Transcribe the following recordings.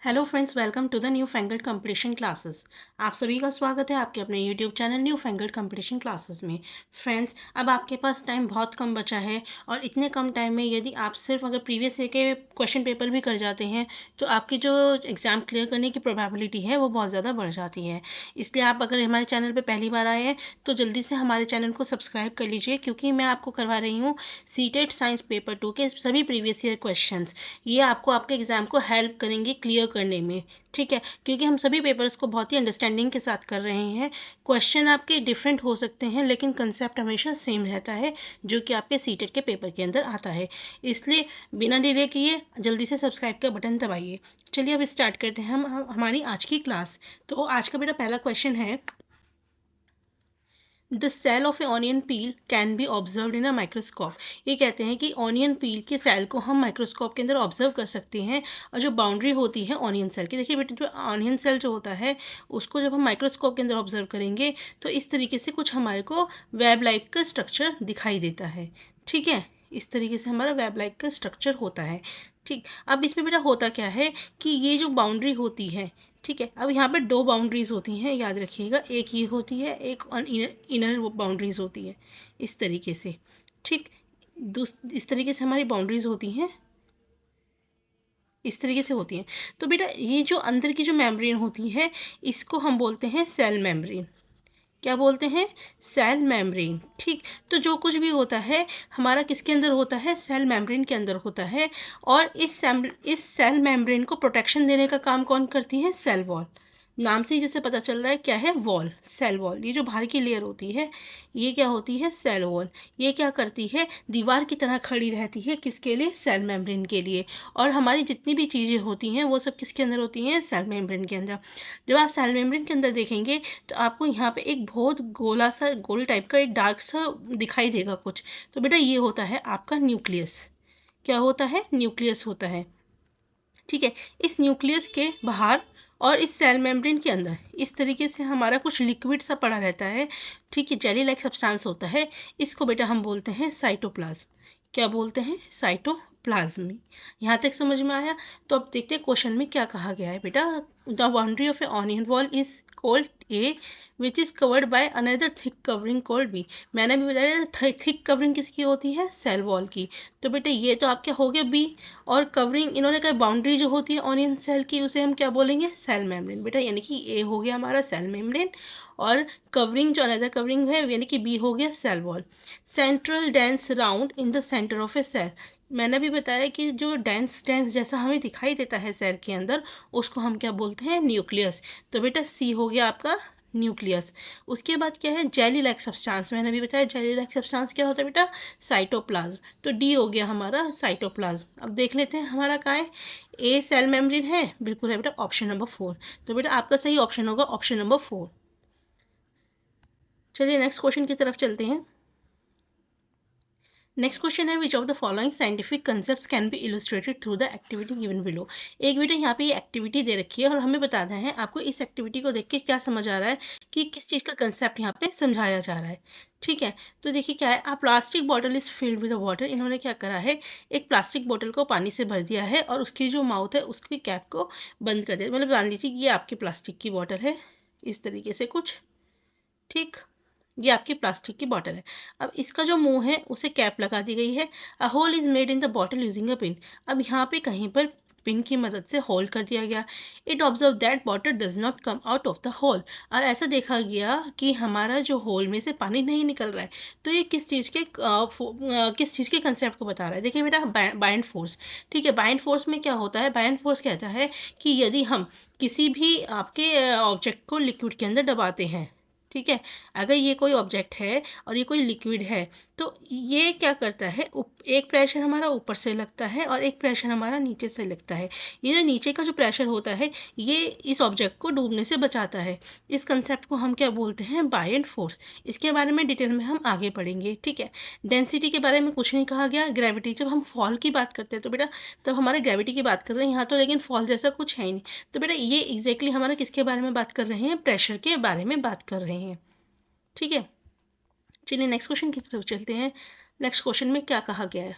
Hello friends, welcome to the new fangled competition classes. आप सभी का स्वागत है आपके अपने YouTube channel new fangled competition classes में। फ्रेंड्स, अब आपके पास टाइम बहुत कम बचा है और इतने कम टाइम में यदि आप सिर्फ अगर प्रीवियस ईयर के क्वेश्चन पेपर भी कर जाते हैं तो आपकी जो एग्ज़ाम क्लियर करने की प्रोबेबिलिटी है वो बहुत ज़्यादा बढ़ जाती है। इसलिए आप अगर हमारे चैनल पर पहली बार आए हैं तो जल्दी से हमारे चैनल को सब्सक्राइब कर लीजिए, क्योंकि मैं आपको करवा रही हूँ सीटेट साइंस पेपर 2 के सभी प्रीवियस ईयर क्वेश्चंस। ये आपको आपके एग्ज़ाम को हेल्प करेंगे क्लियर करने में। ठीक है, क्योंकि हम सभी पेपर्स को बहुत ही अंडरस्टैंडिंग के साथ कर रहे हैं। क्वेश्चन आपके डिफरेंट हो सकते हैं लेकिन कंसेप्ट हमेशा सेम रहता है, जो कि आपके सीटेट के पेपर के अंदर आता है। इसलिए बिना डिले किए जल्दी से सब्सक्राइब का बटन दबाइए। चलिए अब स्टार्ट करते हैं हम हमारी आज की क्लास। तो आज का बेटा पहला क्वेश्चन है, the cell of a onion peel can be observe in a microscope. ये कहते हैं कि ऑनियन पील के सेल को हम माइक्रोस्कोप के अंदर ऑब्जर्व कर सकते हैं। और जो बाउंड्री होती है ऑनियन सेल की, देखिए बेटा, जो ऑनियन सेल जो होता है उसको जब हम माइक्रोस्कोप के अंदर ऑब्जर्व करेंगे तो इस तरीके से कुछ हमारे को वेब लाइक का स्ट्रक्चर दिखाई देता है। ठीक है, इस तरीके से हमारा वेब लाइक का स्ट्रक्चर होता है। ठीक, अब इसमें बेटा होता क्या है कि ये जो बाउंड्री होती है, ठीक है, अब यहाँ पे दो बाउंड्रीज होती हैं, याद रखिएगा। एक ये होती है, एक इनर बाउंड्रीज होती है, इस तरीके से। ठीक, इस तरीके से हमारी बाउंड्रीज होती हैं, इस तरीके से होती हैं। तो बेटा ये जो अंदर की जो मेम्ब्रेन होती है इसको हम बोलते हैं सेल मेम्ब्रेन। क्या बोलते हैं? Cell membrane. ठीक, तो जो कुछ भी होता है हमारा किसके अंदर होता है? सेल मेम्ब्रेन के अंदर होता है। और इस सेल मेम्ब्रेन को प्रोटेक्शन देने का काम कौन करती है? Cell wall. नाम से ही जैसे पता चल रहा है क्या है? Wall, cell wall. ये जो बाहर की लेयर होती है ये क्या होती है? Cell wall. ये क्या करती है? दीवार की तरह खड़ी रहती है, किसके लिए? सेल मेम्ब्रेन के लिए। और हमारी जितनी भी चीज़ें होती हैं वो सब किसके अंदर होती हैं? सेल मेम्ब्रेन के अंदर। जब आप सेल मेम्ब्रेन के अंदर देखेंगे तो आपको यहाँ पे एक बहुत गोला सा, गोल टाइप का एक डार्क सा दिखाई देगा कुछ। तो बेटा ये होता है आपका न्यूक्लियस। क्या होता है? न्यूक्लियस होता है। ठीक है, इस न्यूक्लियस के बाहर और इस सेल मेम्ब्रेन के अंदर इस तरीके से हमारा कुछ लिक्विड सा पड़ा रहता है। ठीक है, जेली लाइक सब्सटेंस होता है। इसको बेटा हम बोलते हैं साइटोप्लाज्म। क्या बोलते हैं? साइटोप्लाज्म। यहाँ तक समझ में आया? तो अब देखते हैं क्वेश्चन में क्या कहा गया है बेटा। The boundary of a onion wall is called A which is covered by another thick covering called B. मैंने भी बताया थिक कवरिंग किसकी होती है? सेल वॉल की। तो बेटा ये तो आपके हो गया बी। और कवरिंग, इन्होंने कहा बाउंड्री जो होती है ऑनियन सेल की उसे हम क्या बोलेंगे? Cell membrane. बेटा यानी कि ए हो गया हमारा सेल मेम्ब्रेन, और कवरिंग जो अनदर कवरिंग है यानी कि बी हो गया cell wall. Central dense round in the centre of a cell. मैंने भी बताया कि जो डेंस डेंस जैसा हमें दिखाई देता है सेल के अंदर उसको हम क्या बोलते हैं? न्यूक्लियस। तो बेटा सी हो गया आपका न्यूक्लियस। उसके बाद क्या है? Jelly like substance. मैंने भी बताया जेली लाइक सब्सटेंस क्या होता है बेटा? साइटोप्लाज्म। तो डी हो गया हमारा साइटोप्लाज्म। अब देख लेते हैं हमारा कहाँ है। ए सेल मेम्ब्रेन है, बिल्कुल है बेटा, ऑप्शन नंबर 4। तो बेटा आपका सही ऑप्शन होगा ऑप्शन नंबर 4। चलिए नेक्स्ट क्वेश्चन की तरफ चलते हैं। नेक्स्ट क्वेश्चन है, which of the following scientific concepts can be illustrated through the activity given below. एक बेटा यहाँ पे ये एक्टिविटी दे रखी है और हमें बताना है आपको इस एक्टिविटी को देख के क्या समझ आ रहा है कि किस चीज़ का कंसेप्ट यहाँ पे समझाया जा रहा है। ठीक है, तो देखिए क्या है, आप plastic bottle is filled with water. इन्होंने क्या करा है, एक प्लास्टिक बॉटल को पानी से भर दिया है और उसकी जो माउथ है उसकी कैप को बंद कर दिया। मतलब मान लीजिए ये आपकी प्लास्टिक की बॉटल है, इस तरीके से कुछ। ठीक, ये आपकी प्लास्टिक की बॉटल है। अब इसका जो मुंह है उसे कैप लगा दी गई है। A hole is made in the bottle using a pin. अब यहाँ पे कहीं पर पिन की मदद से होल कर दिया गया। It observe that water does not come out of the hole. और ऐसा देखा गया कि हमारा जो होल में से पानी नहीं निकल रहा है। तो ये किस चीज़ के किस चीज़ के कंसेप्ट को बता रहा है? देखिए बेटा, बाइंड फोर्स। ठीक है, बाइंड फोर्स में क्या होता है? बाइंड फोर्स कहता है कि यदि हम किसी भी आपके ऑब्जेक्ट को लिक्विड के अंदर दबाते हैं, ठीक है, अगर ये कोई ऑब्जेक्ट है और ये कोई लिक्विड है तो ये क्या करता है, एक प्रेशर हमारा ऊपर से लगता है और एक प्रेशर हमारा नीचे से लगता है। ये जो नीचे का जो प्रेशर होता है ये इस ऑब्जेक्ट को डूबने से बचाता है। इस कंसेप्ट को हम क्या बोलते हैं? Buoyant force. इसके बारे में डिटेल में हम आगे पढ़ेंगे। ठीक है, डेंसिटी के बारे में कुछ नहीं कहा गया। ग्रेविटी, जब हम फॉल की बात करते हैं तो बेटा तब हमारे ग्रेविटी की बात कर रहे हैं यहाँ तो, लेकिन फॉल जैसा कुछ है ही नहीं। तो बेटा ये एग्जैक्टली हमारा किसके बारे में बात कर रहे हैं? प्रेशर के बारे में बात कर रहे हैं। ठीक है, चलिए नेक्स्ट क्वेश्चन की तरफ चलते हैं। नेक्स्ट क्वेश्चन में क्या कहा गया है।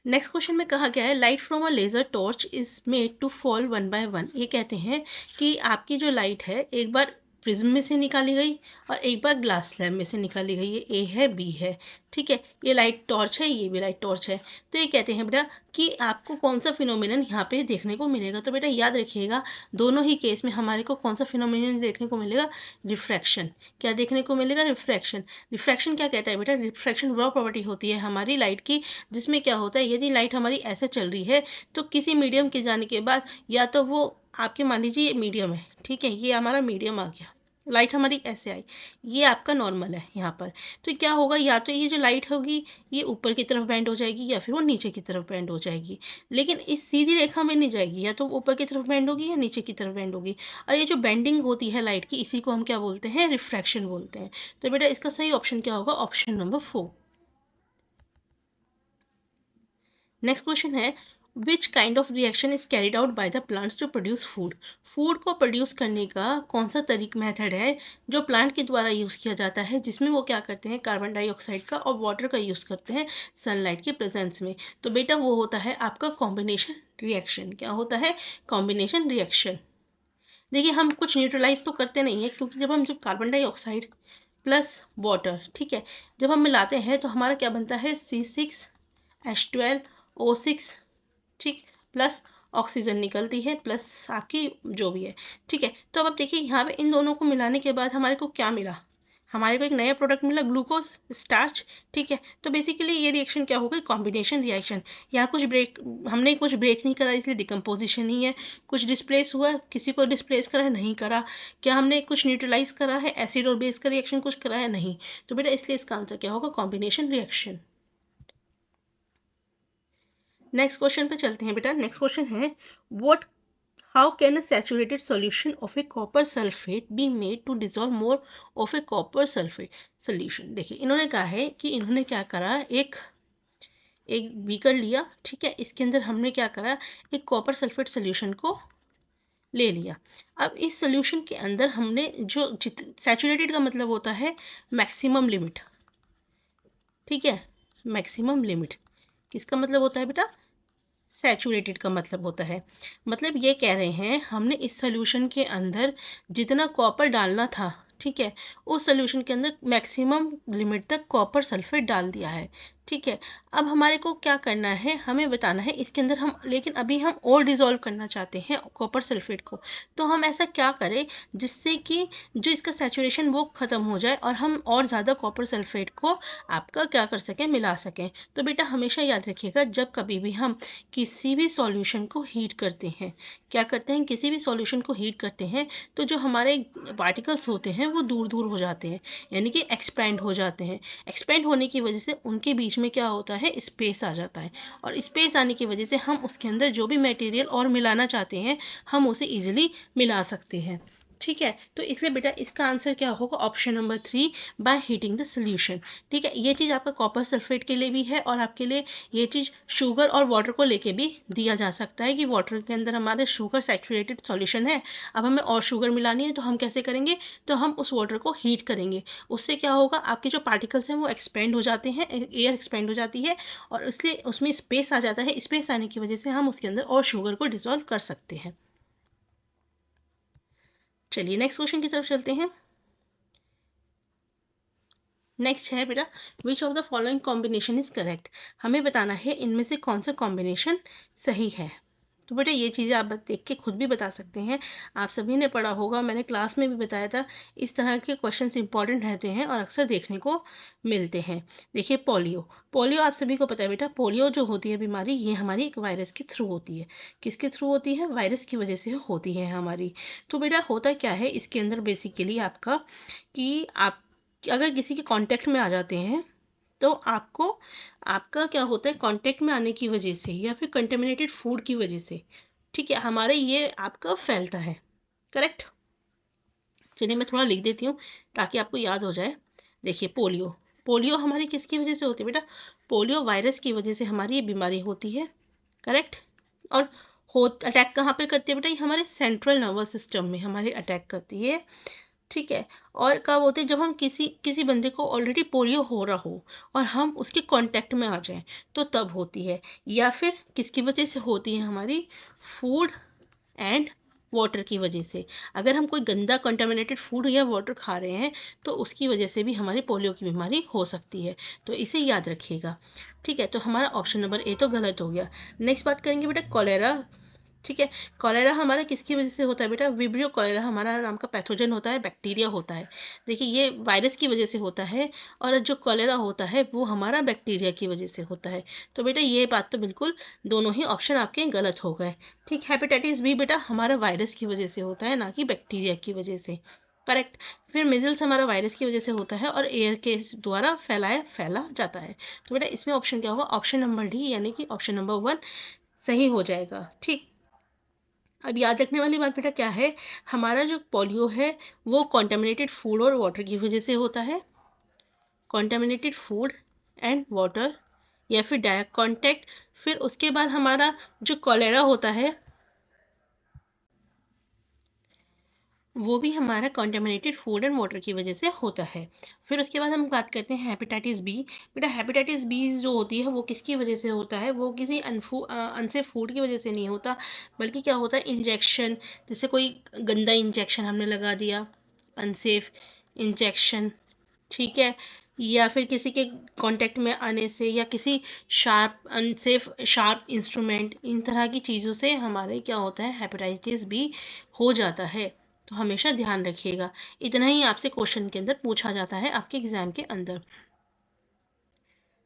नेक्स्ट क्वेश्चन में कहा गया है light from a laser torch is made to fall one by one. ये कहते हैं कि आपकी जो लाइट है एक बार प्रिज्म में से निकाली गई और एक बार ग्लास स्लैब में से निकाली गई। ये ए है, बी है, ठीक है। ये लाइट टॉर्च है, ये भी लाइट टॉर्च है। तो ये कहते हैं बेटा कि आपको कौन सा फिनोमिनन यहाँ पे देखने को मिलेगा। तो बेटा याद रखिएगा दोनों ही केस में हमारे को कौन सा फिनोमिनन देखने को मिलेगा, रिफ्रैक्शन। क्या देखने को मिलेगा, रिफ्रैक्शन। रिफ्रैक्शन क्या कहता है बेटा, रिफ्रैक्शन वह प्रॉपर्टी होती है हमारी लाइट की जिसमें क्या होता है यदि लाइट हमारी ऐसे चल रही है तो किसी मीडियम के जाने के बाद या तो वो आपके मान लीजिए ये मीडियम है, ठीक है, ये हमारा मीडियम आ गया, लाइट हमारी ऐसे आई, ये आपका नॉर्मल है यहाँ पर। तो क्या होगा, या तो ये जो लाइट होगी ये ऊपर की तरफ बेंड हो जाएगी या फिर वो नीचे की तरफ बेंड हो जाएगी, लेकिन इस सीधी रेखा में नहीं जाएगी, या तो ऊपर की तरफ बेंड होगी या नीचे की तरफ बेंड होगी। और ये जो बेंडिंग होती है लाइट की इसी को हम क्या बोलते हैं, रिफ्रैक्शन बोलते हैं। तो बेटा इसका सही ऑप्शन क्या होगा, ऑप्शन नंबर 4। नेक्स्ट क्वेश्चन है which kind of reaction is carried out by the plants to produce food. Food को प्रोड्यूस करने का कौन सा तरीक मेथड है जो प्लांट के द्वारा यूज़ किया जाता है, जिसमें वो क्या करते हैं कार्बन डाइऑक्साइड का और वाटर का यूज़ करते हैं सनलाइट के प्रेजेंस में। तो बेटा वो होता है आपका कॉम्बिनेशन रिएक्शन। क्या होता है, कॉम्बिनेशन रिएक्शन। देखिए हम कुछ न्यूट्रलाइज तो करते नहीं है, क्योंकि जब कार्बन डाइऑक्साइड प्लस वाटर, ठीक है, जब हम मिलाते हैं तो हमारा क्या बनता है, C6H12O6, ठीक, प्लस ऑक्सीजन निकलती है प्लस आपकी जो भी है, ठीक है। तो अब आप देखिए यहाँ पे इन दोनों को मिलाने के बाद हमारे को क्या मिला, हमारे को एक नया प्रोडक्ट मिला, ग्लूकोज स्टार्च, ठीक है। तो बेसिकली ये रिएक्शन क्या होगा, कॉम्बिनेशन रिएक्शन। यहाँ कुछ ब्रेक, हमने कुछ ब्रेक नहीं करा इसलिए डिकम्पोजिशन ही है। कुछ डिस्प्लेस हुआ, किसी को डिस्प्लेस करा है, नहीं करा। क्या हमने कुछ न्यूट्रलाइज करा है, एसिड और बेस का रिएक्शन कुछ करा है, नहीं। तो बेटा इसलिए इसका आंसर क्या होगा, कॉम्बिनेशन रिएक्शन। नेक्स्ट क्वेश्चन पे चलते हैं बेटा। नेक्स्ट क्वेश्चन है what how can a saturated solution of a copper sulphate be made to dissolve more of a copper sulphate solution. देखिए इन्होंने कहा है कि इन्होंने क्या करा, एक एक बीकर लिया, ठीक है, इसके अंदर हमने क्या करा, एक कॉपर सल्फेट सोल्यूशन को ले लिया। अब इस सोल्यूशन के अंदर हमने जो सैचुरेटेड का मतलब होता है मैक्सिमम लिमिट, ठीक है, मैक्सिमम लिमिट किसका मतलब होता है बेटा, सैचुरेटेड का मतलब होता है, मतलब ये कह रहे हैं हमने इस सोल्यूशन के अंदर जितना कॉपर डालना था, ठीक है, उस सोल्यूशन के अंदर मैक्सिमम लिमिट तक कॉपर सल्फेट डाल दिया है, ठीक है। अब हमारे को क्या करना है, हमें बताना है इसके अंदर हम, लेकिन अभी हम और डिज़ोल्व करना चाहते हैं कॉपर सल्फेट को। तो हम ऐसा क्या करें जिससे कि जो इसका सैचुरेशन वो ख़त्म हो जाए और हम और ज़्यादा कॉपर सल्फेट को आपका क्या कर सकें, मिला सकें। तो बेटा हमेशा याद रखिएगा जब कभी भी हम किसी भी सॉल्यूशन को हीट करते हैं, क्या करते हैं, किसी भी सॉल्यूशन को हीट करते हैं तो जो हमारे पार्टिकल्स होते हैं वो दूर दूर हो जाते हैं, यानी कि एक्सपैंड हो जाते हैं। एक्सपैंड होने की वजह से उनके बीच में क्या होता है, स्पेस आ जाता है, और स्पेस आने की वजह से हम उसके अंदर जो भी मटेरियल और मिलाना चाहते हैं हम उसे ईजिली मिला सकते हैं, ठीक है। तो इसलिए बेटा इसका आंसर क्या होगा, option number 3 by heating the solution, ठीक है। ये चीज़ आपका कॉपर सल्फेट के लिए भी है और आपके लिए ये चीज़ शुगर और वाटर को लेके भी दिया जा सकता है कि वाटर के अंदर हमारे शुगर सैचुरेटेड सॉल्यूशन है, अब हमें और शुगर मिलानी है तो हम कैसे करेंगे, तो हम उस वाटर को हीट करेंगे, उससे क्या होगा आपके जो पार्टिकल्स हैं वो एक्सपेंड हो जाते हैं, एयर एक्सपेंड हो जाती है और इसलिए उसमें स्पेस आ जाता है, स्पेस आने की वजह से हम उसके अंदर और शुगर को डिसॉल्व कर सकते हैं। चलिए नेक्स्ट क्वेश्चन की तरफ चलते हैं। नेक्स्ट है बेटा विच of the following combination is correct. हमें बताना है इनमें से कौन सा कॉम्बिनेशन सही है। तो बेटा ये चीज़ें आप देख के खुद भी बता सकते हैं, आप सभी ने पढ़ा होगा, मैंने क्लास में भी बताया था, इस तरह के क्वेश्चंस इंपॉर्टेंट रहते हैं और अक्सर देखने को मिलते हैं। देखिए पोलियो, पोलियो आप सभी को पता है बेटा, पोलियो जो होती है बीमारी ये हमारी एक वायरस के थ्रू होती है। किसके थ्रू होती है, वायरस की वजह से होती है हमारी। तो बेटा होता क्या है इसके अंदर बेसिकली आपका कि आप अगर किसी के कांटेक्ट में आ जाते हैं तो आपको आपका क्या होता है, कांटेक्ट में आने की वजह से या फिर कंटेमिनेटेड फूड की वजह से, ठीक है, हमारे ये आपका फैलता है, करेक्ट। चलिए मैं थोड़ा लिख देती हूँ ताकि आपको याद हो जाए। देखिए पोलियो, पोलियो हमारी किसकी वजह से होती है बेटा, पोलियो वायरस की वजह से हमारी ये बीमारी होती है, करेक्ट। और हो अटैक कहाँ पे करती है बेटा, ये हमारे सेंट्रल नर्वस सिस्टम में हमारे अटैक करती है, ठीक है। और कब होते हैं, जब हम किसी किसी बंदे को ऑलरेडी पोलियो हो रहा हो और हम उसके कांटेक्ट में आ जाएं, तो तब होती है। या फिर किसकी वजह से होती है, हमारी फूड एंड वाटर की वजह से। अगर हम कोई गंदा कंटामिनेटेड फूड या वाटर खा रहे हैं तो उसकी वजह से भी हमारी पोलियो की बीमारी हो सकती है, तो इसे याद रखिएगा। ठीक है, तो हमारा ऑप्शन नंबर ए तो गलत हो गया। नेक्स्ट बात करेंगे बेटा कॉलेरा। ठीक है, कॉलेरा हमारा किसकी वजह से होता है बेटा, विब्रियो कॉलेरा हमारा नाम का पैथोजन होता है, बैक्टीरिया होता है। देखिए ये वायरस की वजह से होता है, और जो कॉलेरा होता है वो हमारा बैक्टीरिया की वजह से होता है। तो बेटा ये बात तो बिल्कुल, दोनों ही ऑप्शन आपके गलत हो गए। ठीक, हेपेटाइटिस बी बेटा हमारा वायरस की वजह से होता है, ना कि बैक्टीरिया की वजह से। करेक्ट। फिर मिजल्स हमारा वायरस की वजह से होता है और एयर के द्वारा फैला जाता है। तो बेटा इसमें ऑप्शन क्या होगा, ऑप्शन नंबर डी, यानी कि ऑप्शन नंबर 1 सही हो जाएगा। ठीक, अब याद रखने वाली बात बेटा क्या है, हमारा जो पोलियो है वो कॉन्टेमिनेटेड फूड और वाटर की वजह से होता है। कॉन्टेमिनेटेड फूड एंड वाटर, या फिर डायरेक्ट कांटेक्ट। फिर उसके बाद हमारा जो कॉलेरा होता है वो भी हमारा कॉन्टेमिनेटेड फूड एंड वाटर की वजह से होता है। फिर उसके बाद हम बात करते हैं हेपेटाइटिस बी। बेटा हेपेटाइटिस बी जो होती है वो किसकी वजह से होता है, वो किसी अनसेफ फूड की वजह से नहीं होता, बल्कि क्या होता है, इंजेक्शन। जैसे कोई गंदा इंजेक्शन हमने लगा दिया, अनसेफ इंजेक्शन। ठीक है, या फिर किसी के कांटेक्ट में आने से, या किसी शार्प अनसेफ शार्प इंस्ट्रूमेंट, इन तरह की चीज़ों से हमारे क्या होता है, हेपेटाइटिस बी हो जाता है। तो हमेशा ध्यान रखिएगा, इतना ही आपसे क्वेश्चन के अंदर पूछा जाता है आपके एग्जाम के अंदर।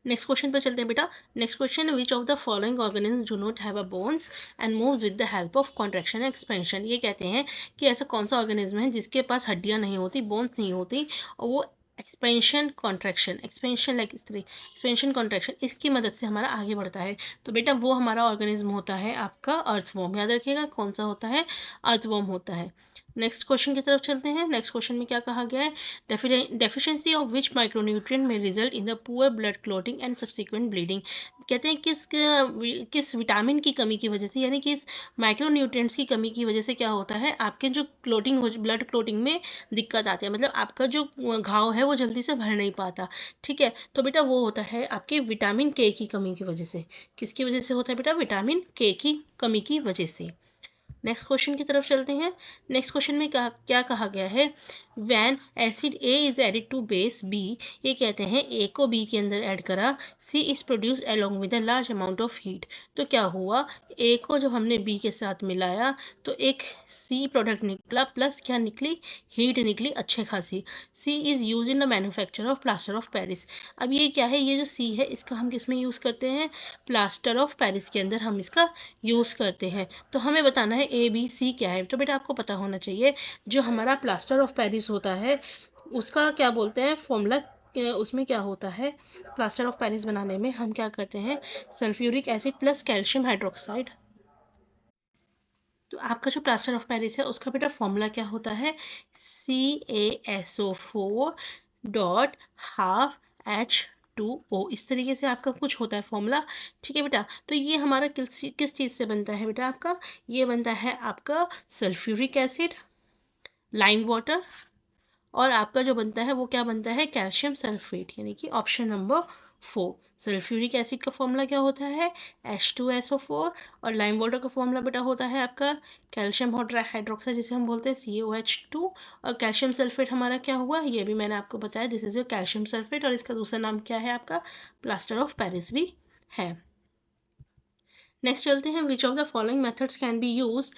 नेक्स्ट क्वेश्चन पे चलते हैं बेटा। Next question, which of the following organism do not have a bones and moves with the help of contraction and expansion. ये कहते हैं कि ऐसा कौन सा ऑर्गेनिज्म है जिसके पास हड्डियां नहीं होती, बोन्स नहीं होती, और वो एक्सपेंशन कॉन्ट्रैक्शन, एक्सपेंशन लाइक इस तरह, एक्सपेंशन कॉन्ट्रैक्शन, इसकी मदद से हमारा आगे बढ़ता है। तो बेटा वो हमारा ऑर्गेनिज्म होता है आपका अर्थवॉर्म। याद रखिएगा कौन सा होता है, अर्थवॉर्म होता है। नेक्स्ट क्वेश्चन की तरफ चलते हैं। नेक्स्ट क्वेश्चन में क्या कहा गया है, डेफिशिएंसी ऑफ विच माइक्रोन्यूट्रिएंट में result in the poor blood clotting and subsequent bleeding. कहते हैं किस विटामिन की कमी की वजह से, यानी कि इस माइक्रोन्यूट्रिएंट्स की कमी की वजह से क्या होता है, आपके जो क्लोटिंग हो, ब्लड क्लोटिंग में दिक्कत आती है, मतलब आपका जो घाव है वो जल्दी से भर नहीं पाता। ठीक है, तो बेटा वो होता है आपके विटामिन के की कमी की वजह से। किसकी वजह से होता है बेटा, विटामिन के की कमी की वजह से। नेक्स्ट क्वेश्चन की तरफ चलते हैं। नेक्स्ट क्वेश्चन में क्या कहा गया है, when acid A is added to base B. ये कहते हैं ए को बी के अंदर ऐड करा, C is produce along with a large amount of heat. तो क्या हुआ, ए को जब हमने बी के साथ मिलाया तो एक सी प्रोडक्ट निकला, प्लस क्या निकली, हीट निकली अच्छे खासी। C is use in the manufacture of plaster of Paris. अब ये क्या है, ये जो सी है इसका हम किस में यूज़ करते हैं, प्लास्टर ऑफ पेरिस के अंदर हम इसका यूज़ करते हैं। तो हमें बताना है ए बी सी क्या है। तो बेटा आपको पता होना चाहिए, जो हमारा प्लास्टर ऑफ पेरिस होता है उसका क्या बोलते हैं फॉर्मूला, उसमें क्या होता है, प्लास्टर ऑफ पेरिस बनाने में हम क्या करते हैं, sulphuric acid plus calcium hydroxide. तो आपका जो प्लास्टर ऑफ पेरिस है उसका बेटा फॉर्मूला क्या होता है, CaSO4 डॉट हाफ H2O, इस तरीके से आपका कुछ होता है फॉर्मूला। ठीक है बेटा, तो ये हमारा किस चीज़ से बनता है बेटा, आपका ये बनता है आपका सल्फ्यूरिक एसिड, लाइम वाटर, और आपका जो बनता है वो क्या बनता है, कैल्शियम सल्फेट, यानी कि ऑप्शन नंबर 4। सल्फ्यूरिक एसिड का फॉर्मूला क्या होता है, H2SO4, और लाइम वाटर का फॉर्मूला बेटा होता है आपका कैल्शियम हाइड्रोक्साइड, जिसे हम बोलते हैं COH2, और कैल्शियम सल्फेट हमारा क्या हुआ, ये भी मैंने आपको बताया, this is your calcium sulphate, और इसका दूसरा नाम क्या है आपका, प्लास्टर ऑफ पेरिस भी है। नेक्स्ट चलते हैं, which of the following methods can be use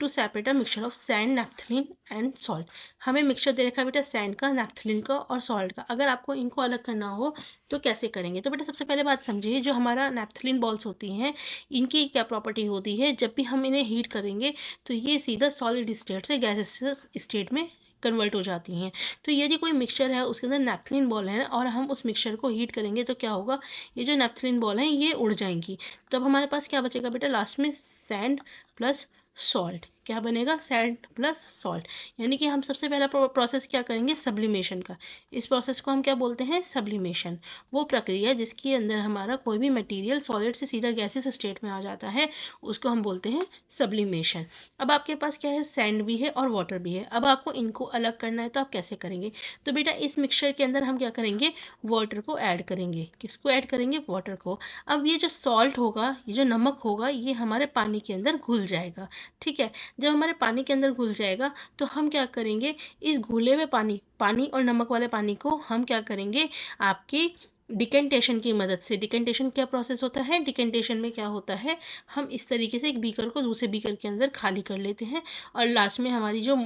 to separate a mixture of sand, naphthalene and salt. हमें मिक्सचर दे रखा है बेटा सैंड का, नैप्थलीन का और सॉल्ट का। अगर आपको इनको अलग करना हो तो कैसे करेंगे, तो बेटा सबसे पहले बात समझिए, जो हमारा नैप्थलीन बॉल्स होती हैं इनकी क्या प्रॉपर्टी होती है, जब भी हम इन्हें हीट करेंगे तो ये सीधा सॉलिड स्टेट से गैसेस स्टेट में कन्वर्ट हो जाती हैं। तो यदि कोई मिक्सचर है उसके अंदर नैप्थलीन बॉल है और हम उस मिक्सचर को हीट करेंगे तो क्या होगा, ये जो नैप्थलीन बॉल हैं ये उड़ जाएंगी। तब हमारे पास क्या बचेगा बेटा, लास्ट में सैंड प्लस सॉल्ट। क्या बनेगा, सैंड प्लस सॉल्ट। यानी कि हम सबसे पहला प्रोसेस क्या करेंगे, सब्लिमेशन का। इस प्रोसेस को हम क्या बोलते हैं, सब्लिमेशन। वो प्रक्रिया जिसके अंदर हमारा कोई भी मटेरियल सॉलिड से सीधा गैसेस स्टेट में आ जाता है, उसको हम बोलते हैं सब्लिमेशन। अब आपके पास क्या है, सैंड भी है और वाटर भी है। अब आपको इनको अलग करना है तो आप कैसे करेंगे, तो बेटा इस मिक्सचर के अंदर हम क्या करेंगे, वाटर को ऐड करेंगे। किसको ऐड करेंगे, वाटर को। अब ये जो सॉल्ट होगा, ये जो नमक होगा, ये हमारे पानी के अंदर घुल जाएगा। ठीक है, जब हमारे पानी के अंदर घुल जाएगा तो हम क्या करेंगे, इस घुले हुए पानी और नमक वाले पानी को हम क्या करेंगे, आपकी डिकेंटेशन की मदद से। डिकेंटेशन क्या प्रोसेस होता है, डिकेंटेशन में क्या होता है, हम इस तरीके से एक बीकर को दूसरे बीकर के अंदर खाली कर लेते हैं और लास्ट में हमारी जो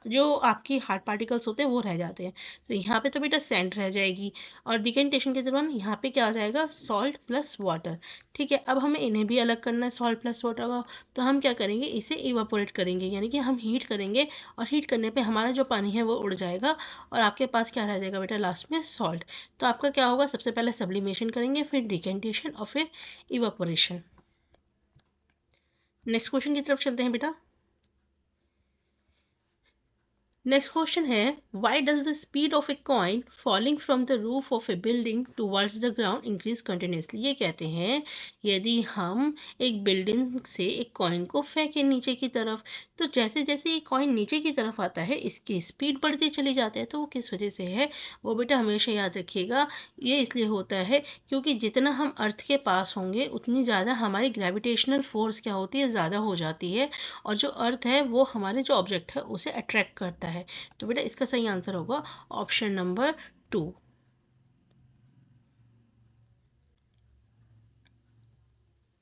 जो आपकी हार्ड पार्टिकल्स होते हैं वो रह जाते हैं। तो यहाँ पे तो बेटा सैंड रह जाएगी और डिकेंटेशन के दौरान यहाँ पे क्या आ जाएगा, सॉल्ट प्लस वाटर। ठीक है, अब हमें इन्हें भी अलग करना है सॉल्ट प्लस वाटर का। तो हम क्या करेंगे, इसे इवापोरेट करेंगे, यानी कि हम हीट करेंगे और हीट करने पे हमारा जो पानी है वो उड़ जाएगा और आपके पास क्या रह जाएगा बेटा, लास्ट में सॉल्ट। तो आपका क्या होगा, सबसे पहले सब्लिमेशन करेंगे, फिर डिकेंटेशन और फिर इवापोरेशन। नेक्स्ट क्वेश्चन की तरफ चलते हैं बेटा। नेक्स्ट क्वेश्चन है, why does the speed of a coin falling from the roof of A building towards the ground increase continuously. ये कहते हैं यदि हम एक बिल्डिंग से एक कॉइन को फेंके नीचे की तरफ, तो जैसे जैसे ये कॉइन नीचे की तरफ आता है इसकी स्पीड बढ़ती चली जाती है। तो वो किस वजह से है, वो बेटा हमेशा याद रखिएगा, ये इसलिए होता है क्योंकि जितना हम अर्थ के पास होंगे उतनी ज़्यादा हमारी ग्रेविटेशनल फोर्स क्या होती है, ज़्यादा हो जाती है और जो अर्थ है वो हमारे जो ऑब्जेक्ट है उसे अट्रैक्ट करता है। तो बेटा इसका सही आंसर होगा ऑप्शन नंबर 2।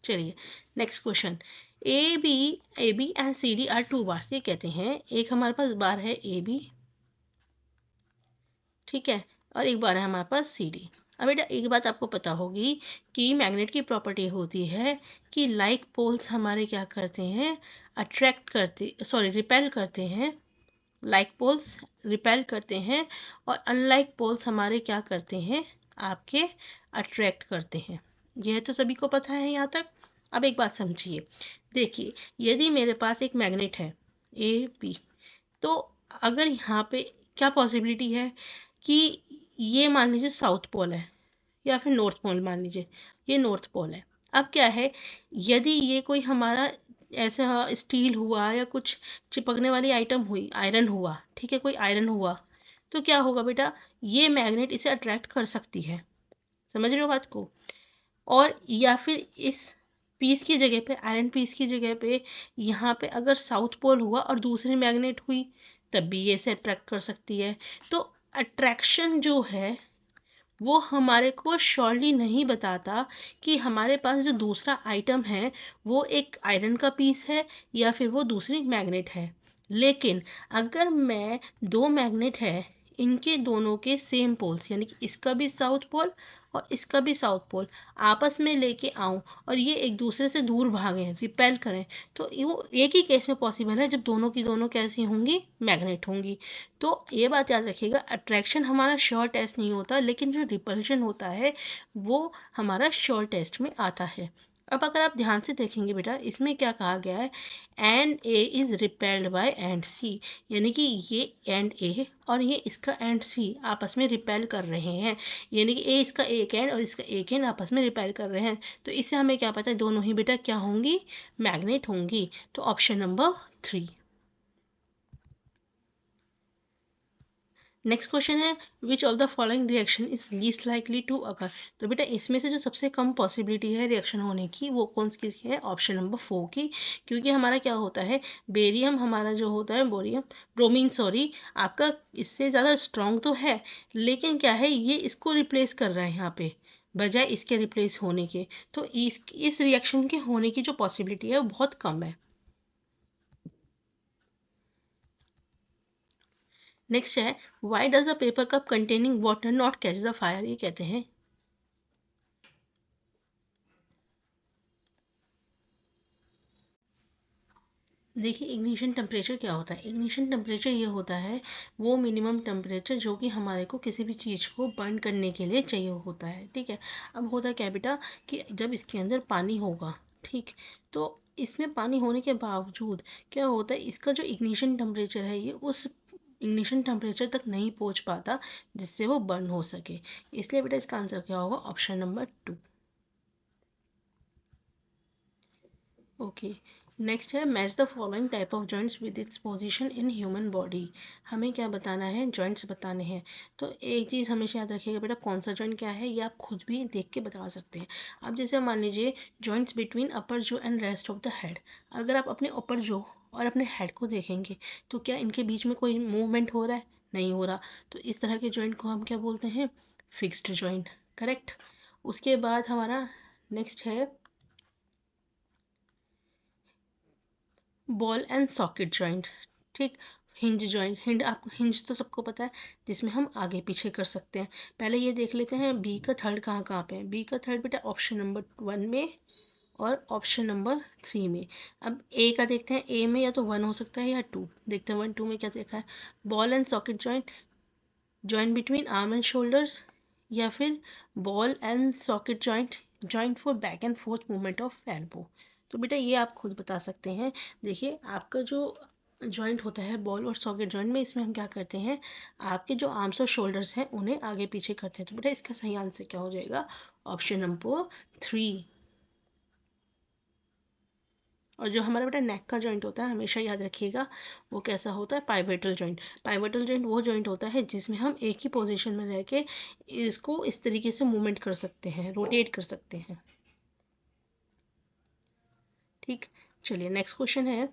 चलिए next question, A B and C D are two bars. ये कहते हैं एक हमारे पास बार है ए बी, ठीक है, और एक बार है हमारे पास सी डी। अब बेटा एक बात आपको पता होगी कि मैग्नेट की प्रॉपर्टी होती है कि लाइक पोल्स हमारे क्या करते हैं, अट्रैक्ट करते, सॉरी रिपेल करते हैं। लाइक पोल्स रिपेल करते हैं और अनलाइक पोल्स हमारे क्या करते हैं, आपके अट्रैक्ट करते हैं। यह तो सभी को पता है यहाँ तक। अब एक बात समझिए, देखिए यदि मेरे पास एक मैग्नेट है ए बी, तो अगर यहाँ पे क्या पॉसिबिलिटी है कि ये मान लीजिए साउथ पोल है या फिर नॉर्थ पोल, मान लीजिए ये नॉर्थ पोल है। अब क्या है, यदि ये कोई हमारा ऐसा स्टील हुआ या कुछ चिपकने वाली आइटम हुई, आयरन हुआ, ठीक है, कोई आयरन हुआ, तो क्या होगा बेटा, ये मैग्नेट इसे अट्रैक्ट कर सकती है। समझ रहे हो बात को। और या फिर इस पीस की जगह पे, आयरन पीस की जगह पे यहाँ पे अगर साउथ पोल हुआ और दूसरी मैग्नेट हुई, तब भी ये इसे अट्रैक्ट कर सकती है। तो अट्रैक्शन जो है वो हमारे को श्योरली नहीं बताता कि हमारे पास जो दूसरा आइटम है वो एक आयरन का पीस है या फिर वो दूसरी मैग्नेट है। लेकिन अगर मैं दो मैग्नेट है, इनके दोनों के सेम पोल्स, यानी कि इसका भी साउथ पोल और इसका भी साउथ पोल आपस में लेके आऊं और ये एक दूसरे से दूर भागें, रिपेल करें, तो वो एक ही केस में पॉसिबल है जब दोनों की दोनों कैसी होंगी, मैग्नेट होंगी। तो ये बात याद रखिएगा, अट्रैक्शन हमारा श्योर टेस्ट नहीं होता, लेकिन जो रिपल्शन होता है वो हमारा श्योर टेस्ट में आता है। अब अगर आप ध्यान से देखेंगे बेटा, इसमें क्या कहा गया है, and A is repelled by and C, यानी कि ये एंड ए और ये इसका एंड सी आपस में रिपेल कर रहे हैं, यानी कि ए इसका एक एंड और इसका एक एंड आपस में रिपेल कर रहे हैं। तो इससे हमें क्या पता है, दोनों ही बेटा क्या होंगी, मैग्नेट होंगी। तो ऑप्शन नंबर 3। नेक्स्ट क्वेश्चन है, which of the following reaction is least likely to occur. तो बेटा इसमें से जो सबसे कम पॉसिबिलिटी है रिएक्शन होने की वो कौन सी की है, ऑप्शन नंबर 4 की। क्योंकि हमारा क्या होता है, बेरियम हमारा जो होता है, बोरियम ब्रोमीन सॉरी, आपका इससे ज़्यादा स्ट्रॉन्ग तो है, लेकिन क्या है ये इसको रिप्लेस कर रहा है यहाँ पे बजाय इसके रिप्लेस होने के। तो इस रिएक्शन के होने की जो पॉसिबिलिटी है वो बहुत कम है। नेक्स्ट है, why does a paper cup containing water not catch the fire. ये कहते हैं देखिए इग्निशन टेम्परेचर क्या होता है। इग्निशन टेम्परेचर ये होता है वो मिनिमम टेम्परेचर जो कि हमारे को किसी भी चीज़ को बर्न करने के लिए चाहिए होता है। ठीक है, अब होता क्या है बेटा कि जब इसके अंदर पानी होगा ठीक। तो इसमें पानी होने के बावजूद क्या होता है, इसका जो इग्निशन टेम्परेचर है ये उस इग्निशन टेम्परेचर तक नहीं पहुंच पाता जिससे वो बर्न हो सके। इसलिए बेटा इसका आंसर क्या होगा, ऑप्शन नंबर 2। ओके, नेक्स्ट है match the following type of joints with its position in human body. हमें क्या बताना है, जॉइंट्स बताने हैं। तो एक चीज़ हमेशा याद रखिएगा बेटा, कौन सा जॉइंट क्या है ये आप खुद भी देख के बता सकते हैं। अब जैसे मान लीजिए जॉइंट्स बिटवीन अपर जो and rest of the head, अगर आप अपने अपर जो और अपने हेड को देखेंगे तो क्या इनके बीच में कोई मूवमेंट हो रहा है, नहीं हो रहा। तो इस तरह के जॉइंट को हम क्या बोलते हैं, फिक्स्ड जॉइंट। करेक्ट। उसके बाद हमारा नेक्स्ट है बॉल एंड सॉकेट जॉइंट। ठीक। हिंज जॉइंट, हिंज आपको हिंज तो सबको पता है, जिसमें हम आगे पीछे कर सकते हैं। पहले ये देख लेते हैं बी का थर्ड कहाँ कहाँ पे है। बी का थर्ड बेटा ऑप्शन नंबर 1 में और ऑप्शन नंबर 3 में। अब ए का देखते हैं, ए में या तो 1 हो सकता है या 2। देखते हैं 1 2 में क्या देखा है। Ball and socket joint, joint between arm and shoulders, या फिर ball and socket joint, joint for back and fourth movement of elbow. तो बेटा ये आप खुद बता सकते हैं। देखिए आपका जो जॉइंट होता है बॉल और सॉकेट जॉइंट में, इसमें हम क्या करते हैं, आपके जो आर्म्स और शोल्डर्स हैं उन्हें आगे पीछे करते हैं। तो बेटा इसका सही आंसर क्या हो जाएगा, ऑप्शन नंबर 3। और जो हमारा बेटा नेक का जॉइंट होता है हमेशा याद रखिएगा वो कैसा होता है, पाइवेटल जॉइंट। पाइवेटल जॉइंट वो जॉइंट होता है जिसमें हम एक ही पोजीशन में रह के इसको इस तरीके से मूवमेंट कर सकते हैं, रोटेट कर सकते हैं। ठीक। चलिए नेक्स्ट क्वेश्चन है,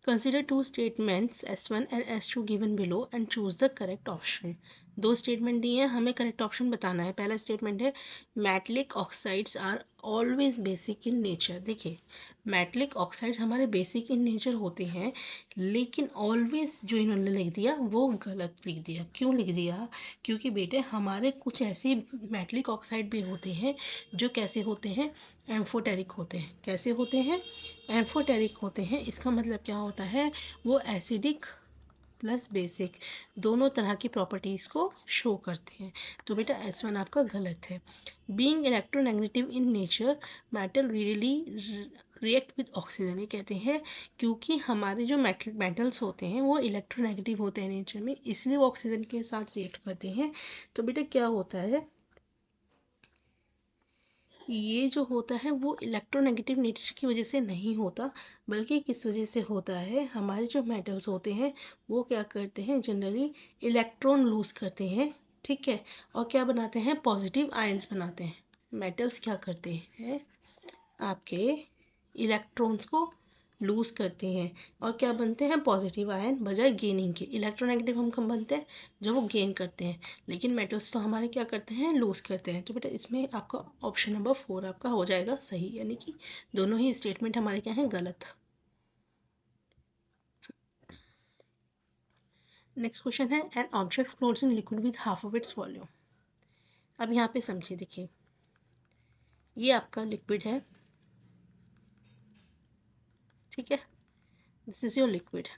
consider two statements S1 and S2 given below and choose the correct option. दो स्टेटमेंट दिए हैं, हमें करेक्ट ऑप्शन बताना है। पहला स्टेटमेंट है metallic oxides are always basic in nature. देखिए मेटलिक ऑक्साइड्स हमारे बेसिक इन नेचर होते हैं, लेकिन ऑलवेज जो इन्होंने लिख दिया वो गलत लिख दिया। क्यों लिख दिया, क्योंकि बेटे हमारे कुछ ऐसे मेटलिक ऑक्साइड भी होते हैं जो कैसे होते हैं, एम्फोटेरिक होते हैं। कैसे होते हैं, एम्फोटेरिक होते हैं। इसका मतलब क्या होता है, वो एसिडिक प्लस बेसिक दोनों तरह की प्रॉपर्टीज़ को शो करते हैं। तो बेटा S1 आपका गलत है। Being electronegative in nature metal really react with oxygen, ये कहते हैं क्योंकि हमारे जो मेटल्स होते हैं वो इलेक्ट्रोनेगेटिव होते हैं नेचर में, इसलिए वो ऑक्सीजन के साथ रिएक्ट करते हैं। तो बेटा क्या होता है, ये जो होता है वो इलेक्ट्रोनेगेटिव नेचर की वजह से नहीं होता, बल्कि किस वजह से होता है, हमारे जो मेटल्स होते हैं वो क्या करते हैं, जनरली इलेक्ट्रॉन लूज करते हैं। ठीक है। और क्या बनाते हैं, पॉजिटिव आयंस बनाते हैं। मेटल्स क्या करते हैं, आपके इलेक्ट्रॉन्स को लूज करते हैं और क्या बनते हैं, पॉजिटिव आयन, बजाय गेनिंग के। इलेक्ट्रोनेगेटिव हम कब बनते हैं, जब वो गेन करते हैं, लेकिन मेटल्स तो हमारे क्या करते हैं, लूज करते हैं। तो बेटा इसमें आपका ऑप्शन नंबर 4 आपका हो जाएगा सही, यानी कि दोनों ही स्टेटमेंट हमारे क्या हैं, गलत। नेक्स्ट क्वेश्चन है an object floats in liquid with half of its volume. अब यहाँ पे समझिए, देखिए ये आपका लिक्विड है, ठीक है, दिस इज योर लिक्विड।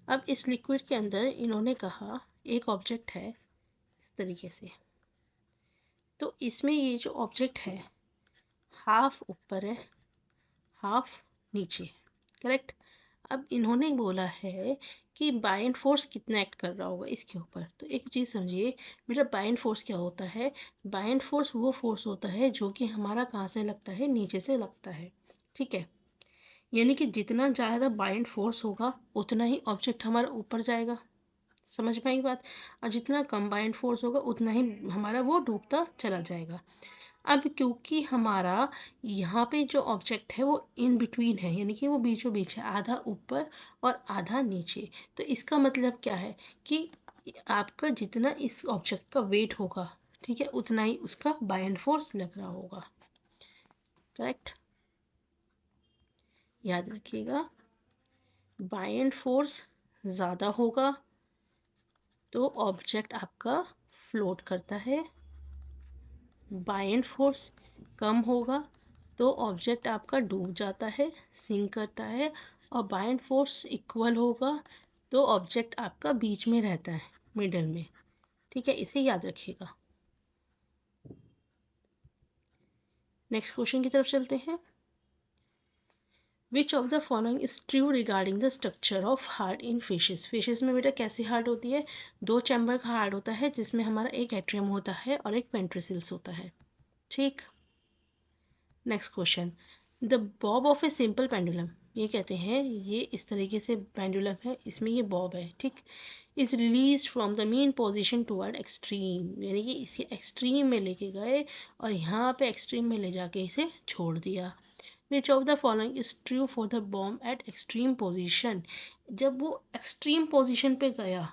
अब इस लिक्विड के अंदर इन्होंने कहा एक ऑब्जेक्ट है इस तरीके से, तो इसमें ये जो ऑब्जेक्ट है हाफ ऊपर है हाफ नीचे है। करेक्ट। अब इन्होंने बोला है कि बाइंड फोर्स कितना एक्ट कर रहा होगा इसके ऊपर। तो एक चीज़ समझिए बेटा, बाइंड फोर्स क्या होता है, बाइंड फोर्स वो फोर्स होता है जो कि हमारा कहाँ से लगता है, नीचे से लगता है। ठीक है। यानी कि जितना ज़्यादा बाइंड फोर्स होगा उतना ही ऑब्जेक्ट हमारा ऊपर जाएगा। समझ में आई बात। और जितना कंबाइंड फोर्स होगा उतना ही हमारा वो डूबता चला जाएगा। अब क्योंकि हमारा यहाँ पे जो ऑब्जेक्ट है वो इन बिटवीन है, यानी कि वो बीचों बीच है, आधा ऊपर और आधा नीचे। तो इसका मतलब क्या है कि आपका जितना इस ऑब्जेक्ट का वेट होगा, ठीक है, उतना ही उसका बाइंड फोर्स लग रहा होगा। करेक्ट। याद रखिएगा, बाइंड फोर्स ज़्यादा होगा तो ऑब्जेक्ट आपका फ्लोट करता है, बाइंड फोर्स कम होगा तो ऑब्जेक्ट आपका डूब जाता है, सिंक करता है। और बाइंड फोर्स इक्वल होगा तो ऑब्जेक्ट आपका बीच में रहता है, मिडल में। ठीक है, इसे याद रखिएगा। नेक्स्ट क्वेश्चन की तरफ चलते हैं। Which of the following is true regarding the structure of heart in fishes. Fishes में बेटा कैसी हार्ट होती है, दो चैम्बर का हार्ट होता है जिसमें हमारा एक एट्रियम होता है और एक वेंट्रिकल्स होता है। ठीक। Next question, the Bob of a simple pendulum, ये कहते हैं ये इस तरीके से पेंडुलम है, इसमें ये बॉब है, ठीक, is release from the mean position toward extreme, यानी कि इसे एक्सट्रीम में लेके गए और यहाँ पे एक्सट्रीम में ले जाके इसे छोड़ दिया। विच of the following is true for the bomb eight extreme position, जब वो एक्सट्रीम पोजिशन पे गया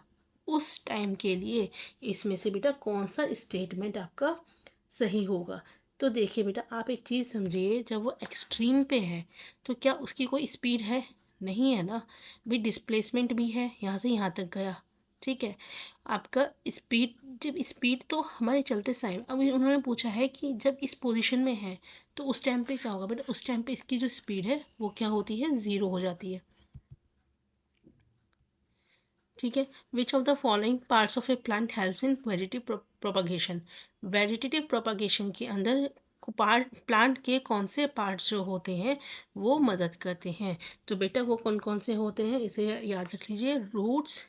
उस टाइम के लिए इसमें से बेटा कौन सा स्टेटमेंट आपका सही होगा। तो देखिए बेटा आप एक चीज़ समझिए, जब वो एक्सट्रीम पे है तो क्या उसकी कोई स्पीड है, नहीं है ना, भी डिस्प्लेसमेंट भी है, यहाँ से यहाँ तक गया, ठीक है। आपका स्पीड, जब स्पीड तो हमारे चलते टाइम, अब उन्होंने पूछा है कि जब इस पोजीशन में है तो उस टाइम पे क्या होगा बेटा, उस टाइम पे इसकी जो स्पीड है वो क्या होती है, ज़ीरो हो जाती है, ठीक है। Which of the following parts of A plant helps in vegetative propagation, vegetative propagation के अंदर प्लांट के कौन से पार्ट्स जो होते हैं वो मदद करते हैं। तो बेटा वो कौन कौन से होते हैं इसे याद रख लीजिए, रूट्स,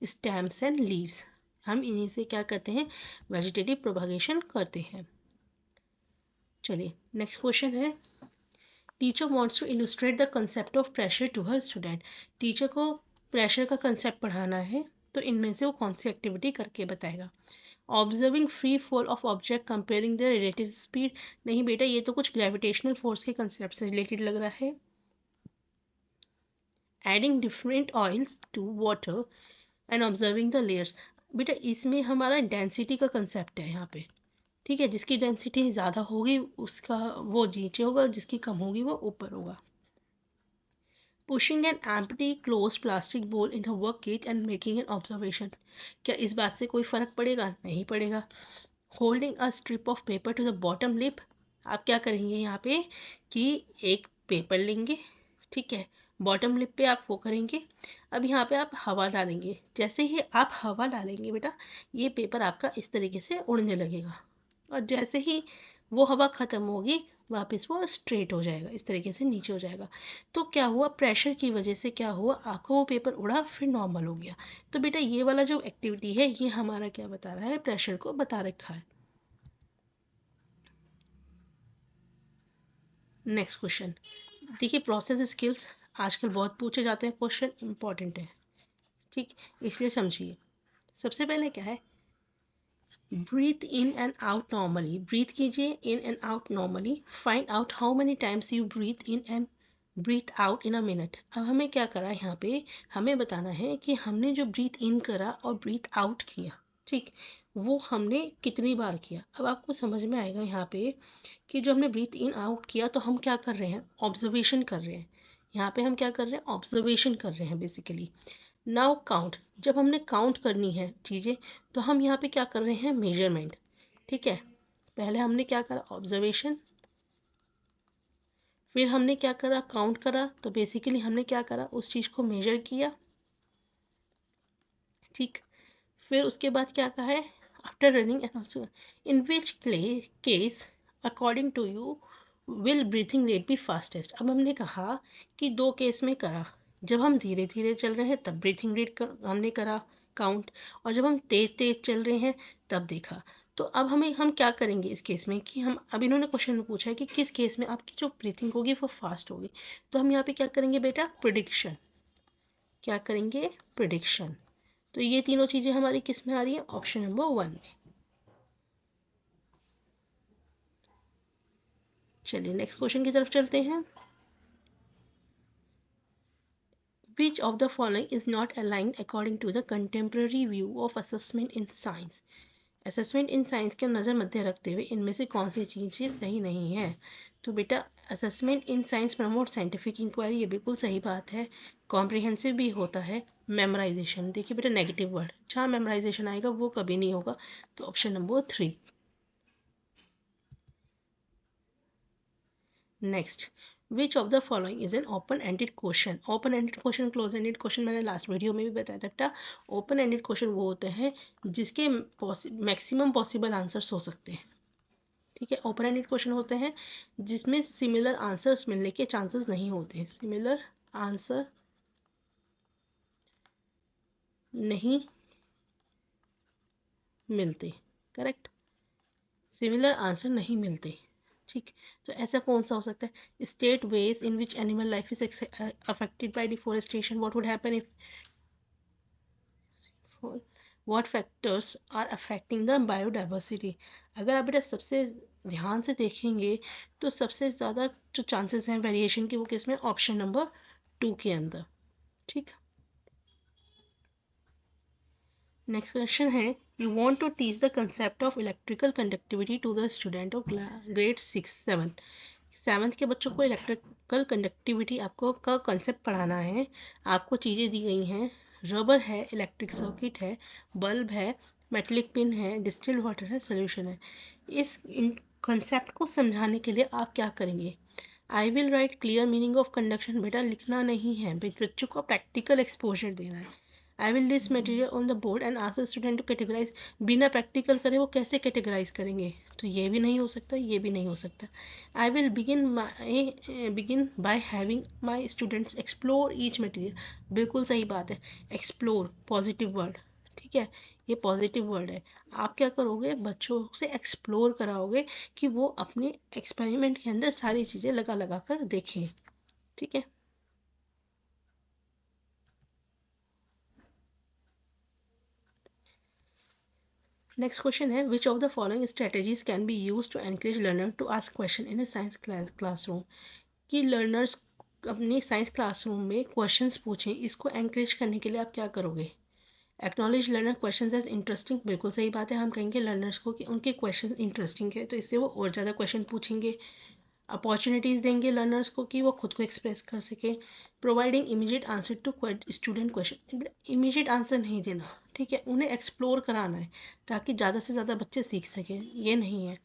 स्टेम्स एंड लीव्स, हम इन्हीं से क्या करते हैं, वेजिटेटिव प्रोपगेशन करते हैं। चलिए नेक्स्ट क्वेश्चन है, teacher wants to illustrate the concept of pressure to her student, teacher को प्रेशर का कंसेप्ट पढ़ाना है तो इनमें से वो कौन सी एक्टिविटी करके बताएगा। Observing free fall of object comparing the relative speed, नहीं बेटा ये तो कुछ ग्रेविटेशनल फोर्स के कंसेप्ट से रिलेटेड लग रहा है। Adding different oils to water and observing the layers, बेटा इसमें हमारा डेंसिटी का कंसेप्ट है यहाँ पे, ठीक है, जिसकी डेंसिटी ज़्यादा होगी उसका वो नीचे होगा, जिसकी कम होगी वो ऊपर होगा। Pushing an empty close plastic bowl in a work kit and making an observation, क्या इस बात से कोई फ़र्क पड़ेगा, नहीं पड़ेगा। Holding a strip of paper to the bottom lip, आप क्या करेंगे यहाँ पे कि एक पेपर लेंगे, ठीक है, बॉटम लिप पे आप वो करेंगे, अब यहाँ पे आप हवा डालेंगे, जैसे ही आप हवा डालेंगे बेटा ये पेपर आपका इस तरीके से उड़ने लगेगा और जैसे ही वो हवा ख़त्म होगी वापस वो स्ट्रेट हो जाएगा, इस तरीके से नीचे हो जाएगा। तो क्या हुआ, प्रेशर की वजह से क्या हुआ, आपका वो पेपर उड़ा फिर नॉर्मल हो गया। तो बेटा ये वाला जो एक्टिविटी है ये हमारा क्या बता रहा है, प्रेशर को बता रखा है। नेक्स्ट क्वेश्चन, देखिए प्रोसेस स्किल्स आजकल बहुत पूछे जाते हैं, क्वेश्चन इंपॉर्टेंट है, ठीक, इसलिए समझिए। सबसे पहले क्या है, breathe in and out normally, breathe कीजिए in and out normally, find out how many times you breathe in and breathe out in a minute. अब हमें क्या करा यहाँ पे, हमें बताना है कि हमने जो ब्रीथ इन करा और ब्रीथ आउट किया, ठीक, वो हमने कितनी बार किया। अब आपको समझ में आएगा यहाँ पे कि जो हमने ब्रीथ इन आउट किया तो हम क्या कर रहे हैं, ऑब्जर्वेशन कर रहे हैं, यहाँ पे हम क्या कर रहे हैं, ऑब्जर्वेशन कर रहे हैं बेसिकली। नाउ काउंट, जब हमने काउंट करनी है चीज़ें तो हम यहाँ पे क्या कर रहे हैं, मेजरमेंट, ठीक है। पहले हमने क्या करा, ऑब्जर्वेशन, फिर हमने क्या करा, काउंट करा, तो बेसिकली हमने क्या करा, उस चीज़ को मेजर किया, ठीक। फिर उसके बाद क्या कहा है, after running and also in which case according to you will breathing rate be fastest. अब हमने कहा कि दो केस में करा, जब हम धीरे धीरे चल रहे हैं तब ब्रीथिंग रेट हमने करा काउंट, और जब हम तेज तेज चल रहे हैं तब देखा। तो अब हम क्या करेंगे इस केस में कि हम, अब इन्होंने क्वेश्चन में पूछा है कि किस केस में आपकी जो ब्रीथिंग होगी वो फास्ट होगी, तो हम यहाँ पे क्या करेंगे बेटा, प्रिडिक्शन, क्या करेंगे, प्रिडिक्शन। तो ये तीनों चीज़ें हमारी किस में आ रही है, ऑप्शन नंबर 1 में। चलिए नेक्स्ट क्वेश्चन की तरफ चलते हैं। Which of the following is not aligned according to the contemporary view of assessment in science? Assessment in science के नज़र मध्य रखते हुए इनमें से कौन सी चीज़ें सही नहीं है। तो बेटा assessment in science promote scientific inquiry, ये बिल्कुल सही बात है। कॉम्प्रिहेंसिव भी होता है। मेमोराइजेशन, देखिए बेटा नेगेटिव वर्ड, जहाँ मेमोराइजेशन आएगा वो कभी नहीं होगा, तो option number 3। Next, which of the following is an open ended question. Open ended question, close ended question मैंने लास्ट वीडियो में भी बताया था बेटा। ओपन एंडेड क्वेश्चन वो होते हैं जिसके मैक्सिमम पॉसिबल आंसर्स हो सकते हैं, ठीक है। ओपन एंडेड क्वेश्चन होते हैं जिसमें सिमिलर आंसर्स मिलने के चांसेस नहीं होते, सिमिलर आंसर नहीं मिलते, करेक्ट, सिमिलर आंसर नहीं मिलते। ठीक, तो ऐसा कौन सा हो सकता है? State ways in which animal life is affected by deforestation, what would happen if, what factors are affecting the biodiversity. अगर आप बेटा सबसे ध्यान से देखेंगे तो सबसे ज़्यादा जो चांसेस हैं वेरिएशन के वो किस में, ऑप्शन नंबर 2 के अंदर। ठीक, नेक्स्ट क्वेश्चन है, you want to teach the concept of electrical conductivity to the student of grade 6-7। Seventh के बच्चों को इलेक्ट्रिकल कंडक्टिविटी आपको का कंसेप्ट पढ़ाना है। आपको चीज़ें दी गई हैं, रबर है, इलेक्ट्रिक सर्किट है, बल्ब है, मेटलिक पिन है, डिस्टिल्ड वाटर है, सोल्यूशन है। इस कंसेप्ट को समझाने के लिए आप क्या करेंगे? I will write clear meaning of conduction, बेटा लिखना नहीं है, बच्चों को प्रैक्टिकल एक्सपोजर देना है। I will list material on the board and ask the student to categorise, बिना प्रैक्टिकल करे वो कैसे कैटेगराइज करेंगे? तो ये भी नहीं हो सकता, ये भी नहीं हो सकता। I will begin by having my students explore each material, बिल्कुल सही बात है, एक्सप्लोर पॉजिटिव वर्ड, ठीक है, ये पॉजिटिव वर्ड है। आप क्या करोगे? बच्चों से एक्सप्लोर कराओगे कि वो अपने एक्सपेरिमेंट के अंदर सारी चीज़ें लगा लगा कर देखें, ठीक है। नेक्स्ट क्वेश्चन है, which of the following strategies can be use to encourage learner to ask question in a science classroom. कि लर्नर्स अपनी साइंस क्लासरूम में क्वेश्चंस पूछें, इसको एनकरेज करने के लिए आप क्या करोगे? Acknowledge learner questions as interesting, बिल्कुल सही बात है, हम कहेंगे लर्नर्स को कि उनके क्वेश्चन इंटरेस्टिंग है, तो इससे वो और ज़्यादा क्वेश्चन पूछेंगे। अपॉर्चुनिटीज़ देंगे लर्नर्स को कि वो खुद को एक्सप्रेस कर सके। Providing immediate answer to student question, immediate answer नहीं देना, ठीक है, उन्हें एक्सप्लोर कराना है ताकि ज़्यादा से ज़्यादा बच्चे सीख सकें, ये नहीं है।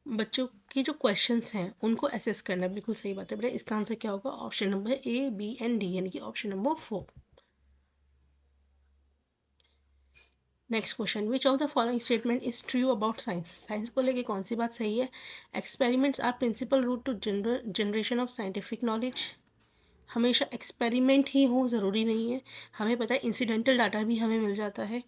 बच्चों के जो क्वेश्चंस हैं उनको असेस करना, बिल्कुल सही बात है बेटा, इसका आंसर क्या होगा? Option number A, B and D, यानी कि option number 4। Next question, which of the following statement is true about science. Science को लेके कौन सी बात सही है? Experiments are principle route to generation of scientific knowledge, हमेशा एक्सपेरिमेंट ही हो ज़रूरी नहीं है, हमें पता है इंसिडेंटल डाटा भी हमें मिल जाता है।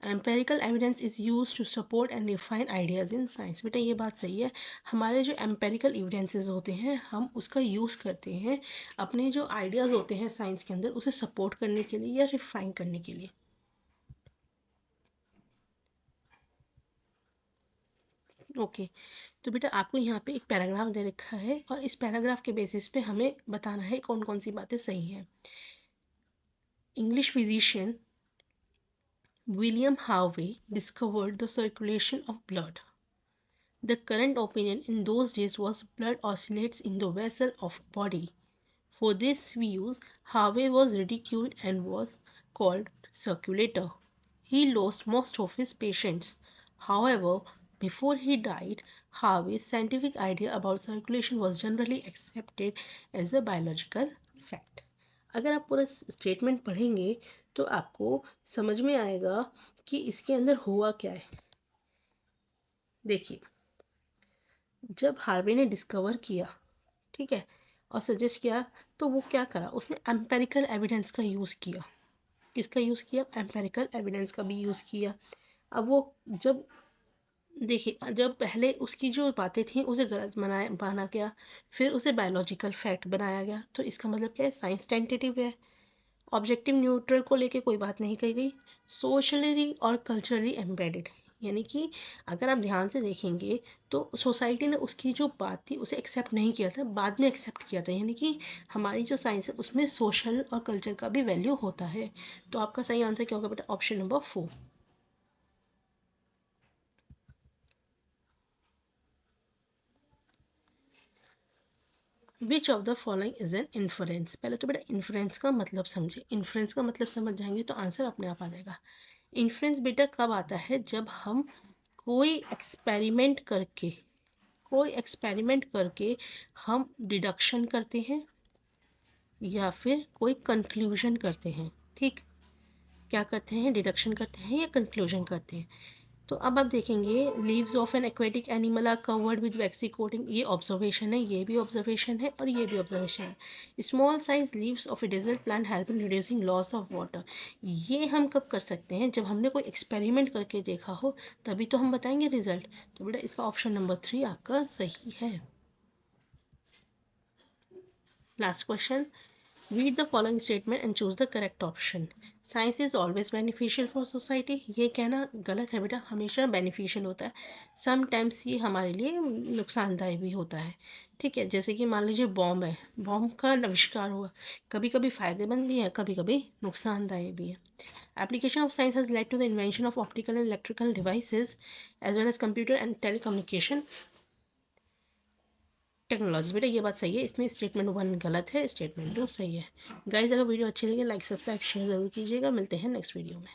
Empirical evidence is use to support and refine ideas in science, बेटा ये बात सही है, हमारे जो एम्पेरिकल एविडेंसेस होते हैं हम उसका यूज़ करते हैं अपने जो आइडियाज़ होते हैं साइंस के अंदर उसे सपोर्ट करने के लिए या रिफाइन करने के लिए। ओके, तो बेटा आपको यहाँ पे एक पैराग्राफ दे रखा है और इस पैराग्राफ के बेसिस पे हमें बताना है कौन कौन सी बातें सही हैं। English physician William Harvey discovered the circulation of blood. The current opinion in those days was blood oscillates in the vessel of body. For these views, Harvey was ridiculed and was called circulator. He lost most of his patients. However, before he died, Harvey's scientific idea about circulation was generally accepted as a biological fact. अगर आप पूरा statement पढ़ेंगे तो आपको समझ में आएगा कि इसके अंदर हुआ क्या है। देखिए, जब हार्वे ने डिस्कवर किया, ठीक है, और सजेस्ट किया, तो वो क्या करा, उसने एम्पेरिकल एविडेंस का यूज़ किया। किसका यूज़ किया? एम्पेरिकल एविडेंस का भी यूज़ किया। अब वो जब देखिए, जब पहले उसकी जो बातें थी उसे गलत माना गया, फिर उसे बायोलॉजिकल फैक्ट बनाया गया, तो इसका मतलब क्या है? साइंस टेंटेटिव है, ऑब्जेक्टिव न्यूट्रल को लेके कोई बात नहीं कही गई, सोशली और कल्चरली एम्बेडेड, यानी कि अगर आप ध्यान से देखेंगे तो सोसाइटी ने उसकी जो बात थी उसे एक्सेप्ट नहीं किया था, बाद में एक्सेप्ट किया था, यानी कि हमारी जो साइंस है उसमें सोशल और कल्चर का भी वैल्यू होता है। तो आपका सही आंसर क्या होगा बेटा? Option number 4। Which of the following is an inference. पहले तो बेटा इन्फ्रेंस का मतलब समझे, इन्फ्रेंस का मतलब समझ जाएंगे तो आंसर अपने आप आ जाएगा। इन्फ्रेंस बेटा कब आता है? जब हम कोई एक्सपेरिमेंट करके हम डिडक्शन करते हैं या फिर कोई कंक्लूजन करते हैं। ठीक, क्या करते हैं? डिडक्शन करते हैं या कंक्लूजन करते हैं। तो अब आप देखेंगे leaves of an aquatic animal are covered with waxy coating, ये ऑब्जर्वेशन है, ये भी ऑब्जर्वेशन है और ये भी ऑब्जर्वेशन है। Small size leaves of a desert plant help in reducing loss of water, ये हम कब कर सकते हैं, जब हमने कोई एक्सपेरिमेंट करके देखा हो, तभी तो हम बताएंगे रिजल्ट। तो बेटा इसका ऑप्शन नंबर 3 आपका सही है। Last question, read the following statement and choose the correct option. Science is always beneficial for society, ये कहना गलत है बेटा, हमेशा बेनिफिशियल होता है। समटाइम्स ये हमारे लिए नुकसानदायक भी होता है। ठीक है, जैसे कि मान लीजिए बॉम्ब है, बॉम्ब का आविष्कार हुआ, कभी कभी फायदेमंद भी है, कभी कभी नुकसानदायक भी है। Application of science has led to the invention of optical and electrical devices as well as computer and telecommunication technology. बेटा ये बात सही है, इसमें स्टेटमेंट 1 गलत है, स्टेटमेंट 2 सही है। गाइज अगर वीडियो अच्छी लगे लाइक सब्सक्राइब शेयर जरूर कीजिएगा, मिलते हैं नेक्स्ट वीडियो में।